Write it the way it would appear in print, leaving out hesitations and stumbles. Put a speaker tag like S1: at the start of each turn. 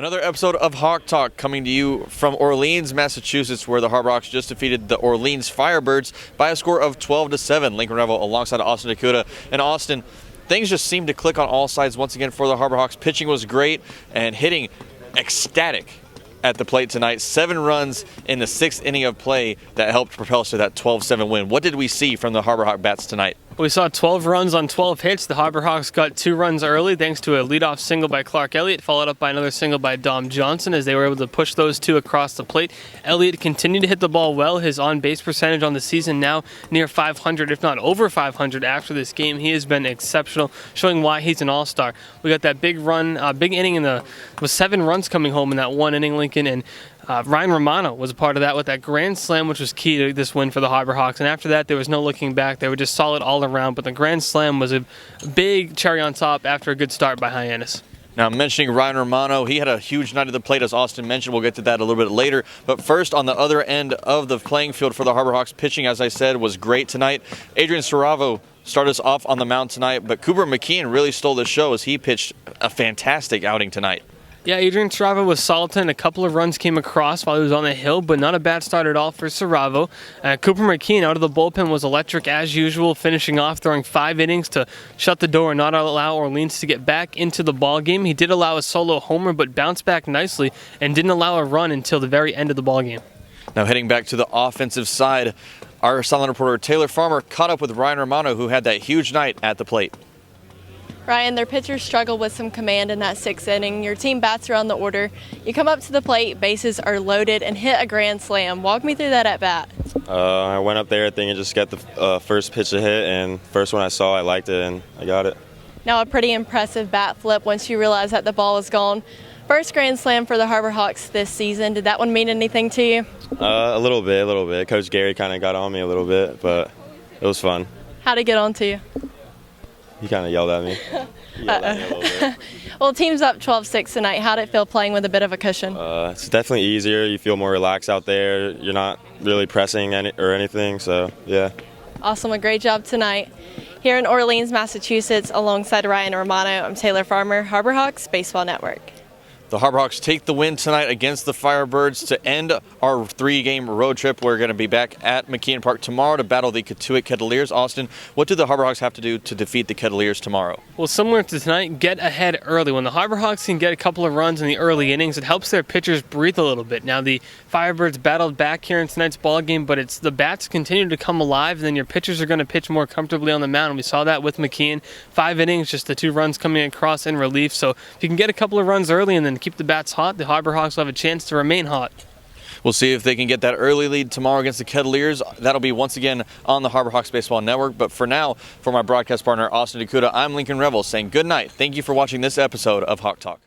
S1: Another episode of Hawk Talk coming to you from Orleans, Massachusetts, where the Harbor just defeated the Orleans Firebirds by a score of 12-7. Lincoln Revill alongside Austin DeCouta. And Austin, things just seemed to click on all sides once again for the Harbor Hawks. Pitching was great and hitting ecstatic at the plate tonight. 7 runs in the 6th inning of play that helped propel us to that 12-7 win. What did we see from the Harbor Hawk bats tonight?
S2: We saw 12 runs on 12 hits. The Harbor Hawks got 2 runs early thanks to a leadoff single by Clark Elliott, followed up by another single by Dom Johnson as they were able to push those 2 across the plate. Elliott continued to hit the ball well. His on-base percentage on the season now near 500, if not over 500 after this game. He has been exceptional, showing why he's an all-star. We got that big run, big inning with 7 runs coming home in that one inning, Lincoln, and Ryan Romano was a part of that with that grand slam, which was key to this win for the Harbor Hawks. And after that, there was no looking back. They were just solid all around. But the grand slam was a big cherry on top after a good start by Hyannis.
S1: Now, mentioning Ryan Romano, he had a huge night at the plate, as Austin mentioned. We'll get to that a little bit later. But first, on the other end of the playing field for the Harbor Hawks, pitching, as I said, was great tonight. Adrian Saravo started us off on the mound tonight, but Cooper McKeon really stole the show as he pitched a fantastic outing tonight.
S2: Yeah, Adrian Saravo was solid, and a couple of runs came across while he was on the hill, but not a bad start at all for Saravo. Cooper McKeon out of the bullpen was electric as usual, finishing off, throwing 5 innings to shut the door and not allow Orleans to get back into the ballgame. He did allow a solo homer, but bounced back nicely and didn't allow a run until the very end of the ballgame.
S1: Now heading back to the offensive side, our Sideline reporter Taylor Farmer caught up with Ryan Romano, who had that huge night at the plate.
S3: Ryan, their pitchers struggled with some command in that 6th inning. Your team bats are on the order. You come up to the plate, bases are loaded, and hit a grand slam. Walk me through that at bat.
S4: I went up there thinking just get the first pitch to hit, and first one I saw, I liked it, and I got it. Now
S3: a pretty impressive bat flip once you realize that the ball is gone. First grand slam for the Harbor Hawks this season. Did that one mean anything to you?
S4: A little bit. Coach Gary kind of got on me a little bit, but it was fun.
S3: How'd he get on to you?
S4: He kind of yelled at me. He yelled at me a little bit.
S3: Well, team's up 12-6 tonight. How'd it feel playing with a bit of a cushion?
S4: It's definitely easier. You feel more relaxed out there. You're not really pressing or anything, so yeah.
S3: Awesome. A great job tonight. Here in Orleans, Massachusetts, alongside Ryan Romano, I'm Taylor Farmer, Harbor Hawks Baseball Network.
S1: The Harbor Hawks take the win tonight against the Firebirds to end our 3-game road trip. We're going to be back at McKeon Park tomorrow to battle the Katuitt Kettleers. Austin, what do the Harbor Hawks have to do to defeat the Kettleers tomorrow?
S2: Well, similar to tonight, get ahead early. When the Harbor Hawks can get a couple of runs in the early innings, it helps their pitchers breathe a little bit. Now, the Firebirds battled back here in tonight's ballgame, but it's the bats continue to come alive, and then your pitchers are going to pitch more comfortably on the mound. And we saw that with McKeon. 5 innings, just the 2 runs coming across in relief. So if you can get a couple of runs early and then keep the bats hot, the Harbor Hawks will have a chance to remain hot.
S1: We'll see if they can get that early lead tomorrow against the Kettleers. That'll be once again on the Harbor Hawks Baseball Network. But for now, for my broadcast partner, Austin DeCouta, I'm Lincoln Revill saying good night. Thank you for watching this episode of Hawk Talk.